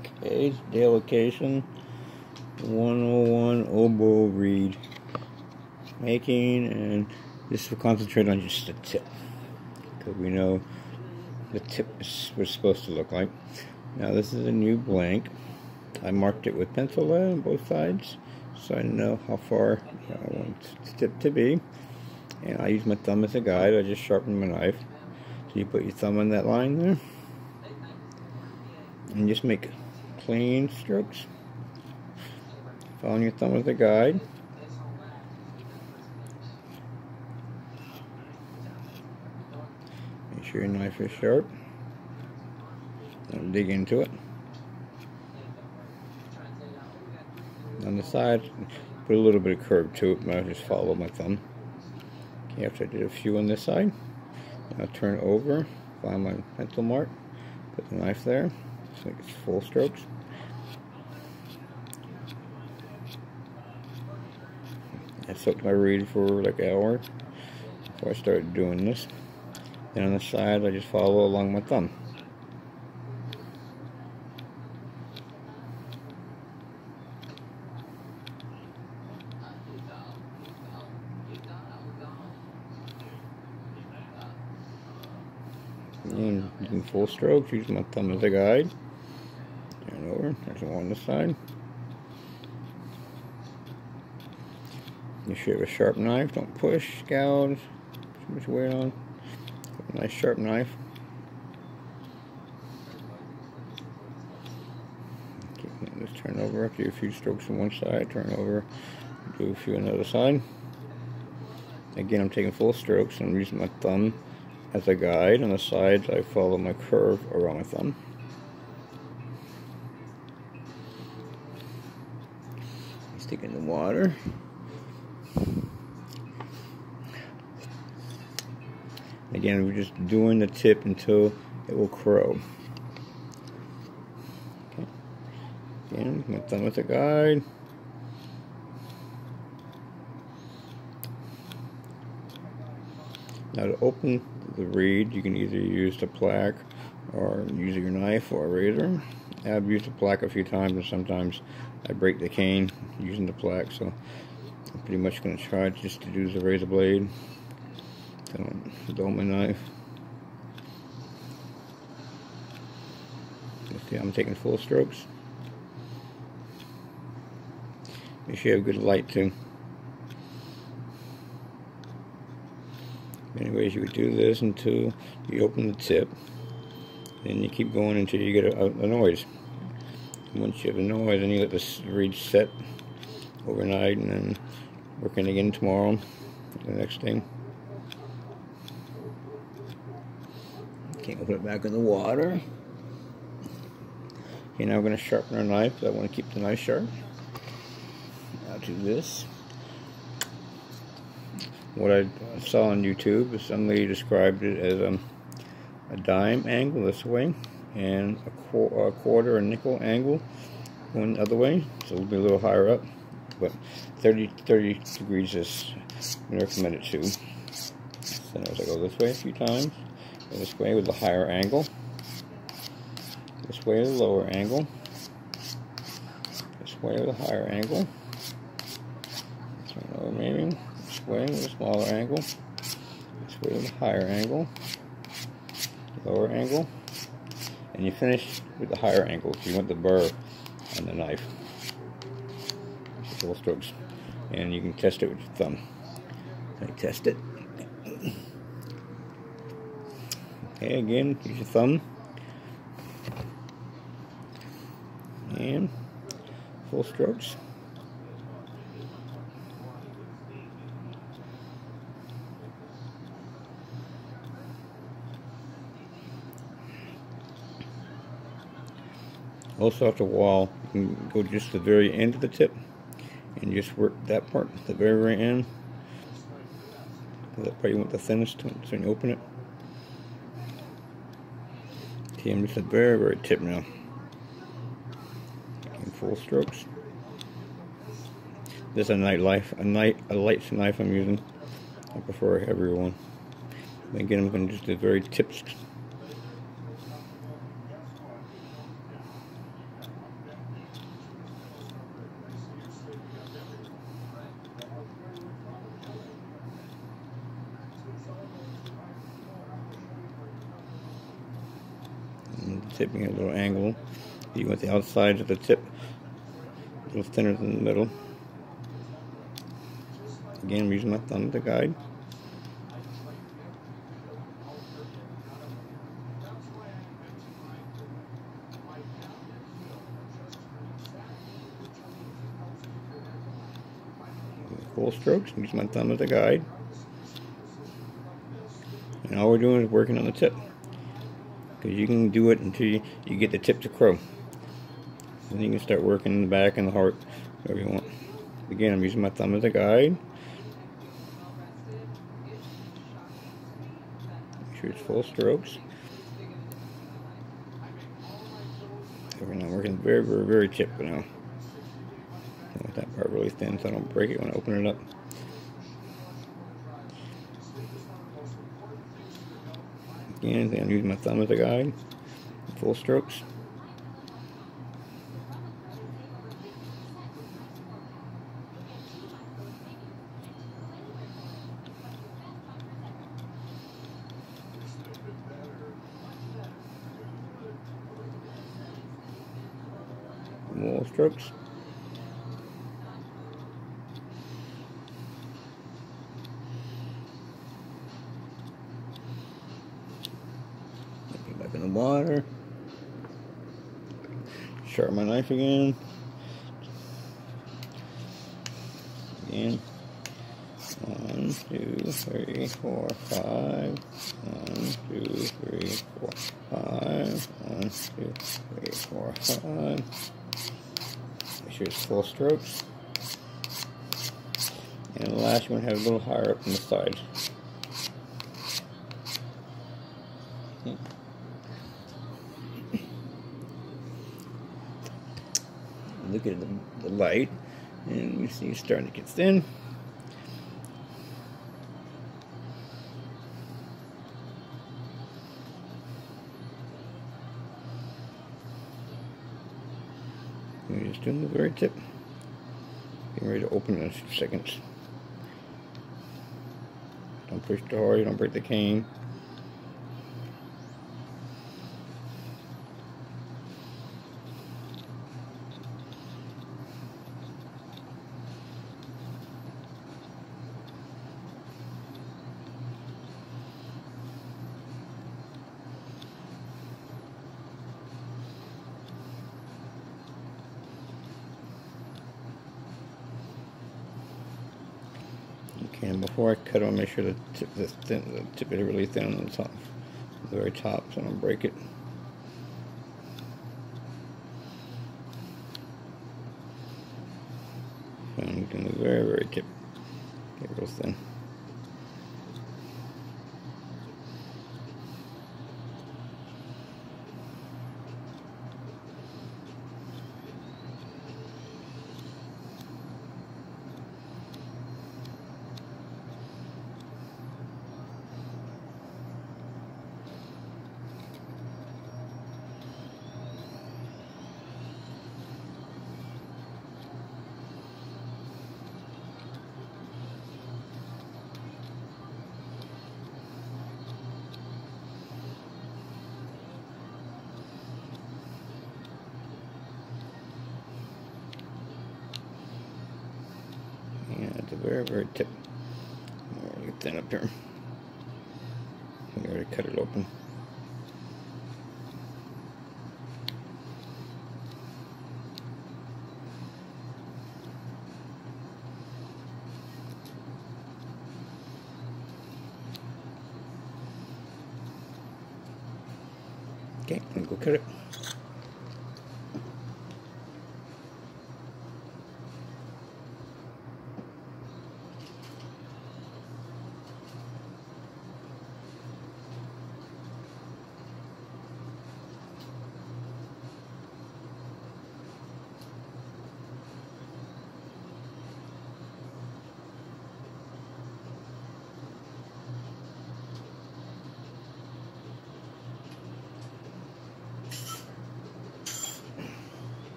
Okay, Daleducation 101 Oboe Reed making, and this will concentrate on just the tip, because we know the tip is what it's supposed to look like. Now this is a new blank. I marked it with pencil lead on both sides, so I know how far I want the tip to be. And I use my thumb as a guide. I just sharpen my knife. So you put your thumb on that line there, and just make clean strokes. Following your thumb as a guide. Make sure your knife is sharp. Don't dig into it. On the side, put a little bit of curve to it, but I just follow my thumb. Okay, after I did a few on this side, I'll turn over, find my pencil mark, put the knife there, so it's full strokes. I soaked my reed for like an hour before I started doing this. Then on the side, I just follow along my thumb. And using full strokes, use my thumb as a guide. Turn over, there's one on the side. You should have a sharp knife, don't push, gouge, too much weight on. A nice sharp knife. Okay, just turn over, do a few strokes on one side, turn over, do a few on the other side. Again, I'm taking full strokes, and I'm using my thumb as a guide. On the sides, I follow my curve around my thumb. Stick in the water. Again, we're just doing the tip until it will crow. Okay. Again, my thumb as a guide. Now to open the reed, you can either use the plaque or use your knife or a razor. I've used the plaque a few times, and sometimes I break the cane using the plaque, so I'm pretty much going to try just to use the razor blade. Don't dull my knife. See, I'm taking full strokes. Make sure you have good light too. Anyways, you would do this until you open the tip, and you keep going until you get a noise. And once you have a noise, then you let this reed set overnight, and then working again tomorrow, the next day. Okay, I'll put it back in the water. Okay, now we're going to sharpen our knife, because I want to keep the knife sharp. Now do this. What I saw on YouTube is somebody described it as a dime angle this way, and a quarter or nickel angle going the other way, so it'll be a little higher up, but 30 degrees is recommended too. So as I go this way a few times, go this way with the higher angle, this way with the lower angle, this way with a higher angle, turn over maybe, this way with a smaller angle, this way with a higher angle, lower angle, and you finish with the higher angle, so you want the burr on the knife. Full strokes, and you can test it with your thumb. I test it. Okay, again, use your thumb, and full strokes. Also, off the wall, you can go just to the very end of the tip and just work that part, the very end. That part you want the thinnest, so when you open it. Okay, I'm just at the very tip now. In full strokes. This is a light knife I'm using. I prefer a heavier one. Again, I'm going to just do the very tips. tip, you get a little angle. You want the outside of the tip a little thinner than the middle. Again, I'm using my thumb as a guide. Full strokes, use my thumb as a guide. And all we're doing is working on the tip. Because you can do it until you get the tip to crow. Then you can start working in the back and the heart, whatever you want. Again, I'm using my thumb as a guide. Make sure it's full strokes. I'm working very, very, very tip now. I want that part really thin so I don't break it when I open it up. Again, I'm using my thumb as a guide. Full strokes. More strokes. Back in the water. Sharpen my knife again. Again. 1, 2, 3, 4, 5. 1, 2, 3, 4, 5. 1, 2, 3, 4, 5. Make sure it's full strokes. And the last one has a little higher up on the side. Look at the light, and you see it's starting to get thin. We're just doing the very tip. Getting ready to open in a few seconds. Don't push too hard, you don't break the cane. Okay, and before I cut, I'll make sure the tip is really thin on the top, the very top, so I don't break it. So I'm doing the very, very tip, get real thin. At the very, very tip. Get that up there. I'm going to cut it open. Okay, I'm going to go cut it.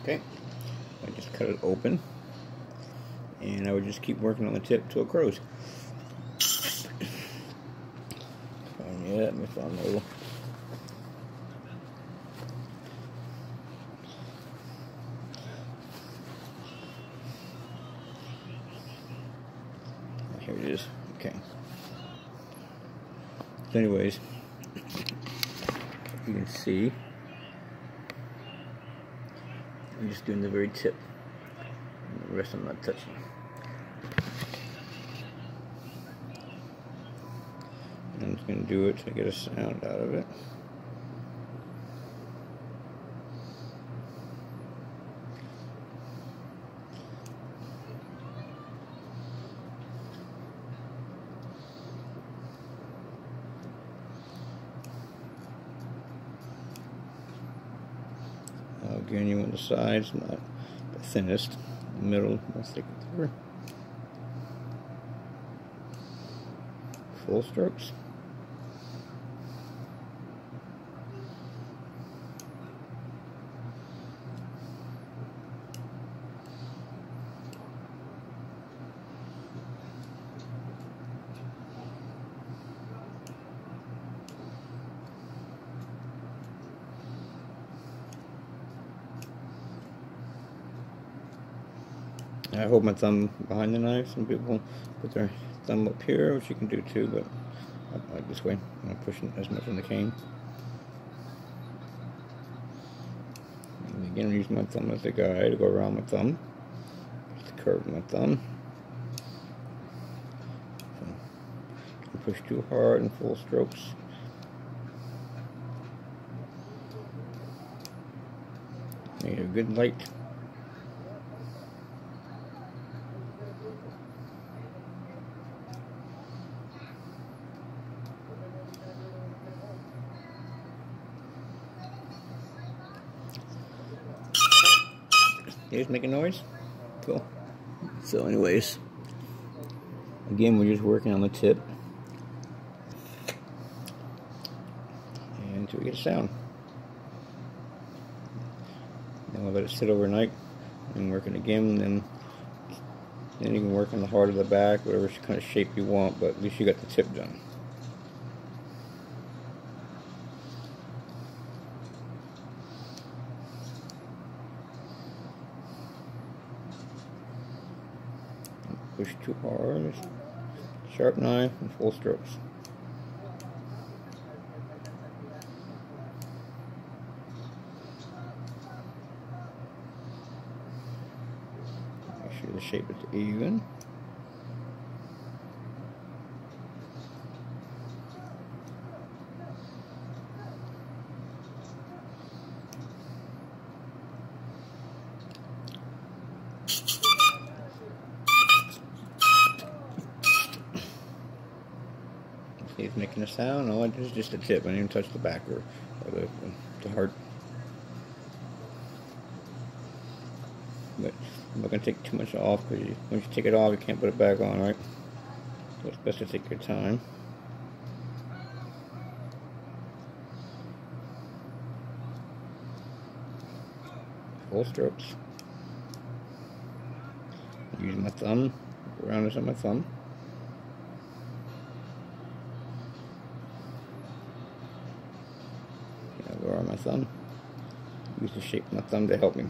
Okay, I just cut it open, and I would just keep working on the tip till it grows. Yeah, let me find a little. Here it is. Okay. So anyways, you can see I'm just doing the very tip. And the rest I'm not touching. And I'm just going to do it to get a sound out of it. Again, you want the sides, not the thinnest. The middle, let's take it through. Full strokes. I hold my thumb behind the knife. Some people put their thumb up here, which you can do too, but I like this way. I'm not pushing as much on the cane. And again, I'm using my thumb as a guide to go around my thumb. Just the curve of my thumb. So, don't push too hard in full strokes. Make a good light. He's making noise? Cool. So anyways, again, we're just working on the tip. And until we get a sound. Then we'll let it sit overnight and work it again. Then you can work on the heart of the back, whatever kind of shape you want, but at least you got the tip done. Push too hard. Sharp knife and full strokes. Make sure the shape is even. He's making a sound. No, it's just a tip. I didn't even touch the back or the heart. But I'm not going to take too much off, because once you take it off, you can't put it back on, right? So it's best to take your time. Full strokes. I'm using my thumb, around this on my thumb. Go around my thumb. Use the shape of my thumb to help me.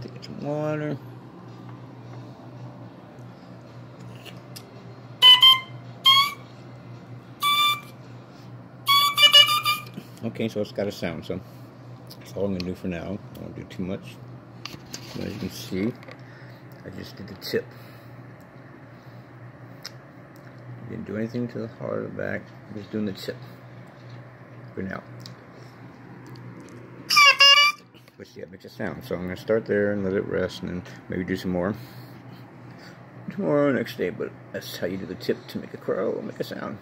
Take some water. Okay, so it's got a sound, so that's all I'm going to do for now. I won't do too much. As you can see, I just did the tip. Didn't do anything to the heart or the back. I'm just doing the tip for now. But see, it makes a sound. So I'm going to start there and let it rest, and then maybe do some more tomorrow, next day. But that's how you do the tip to make a crow or make a sound.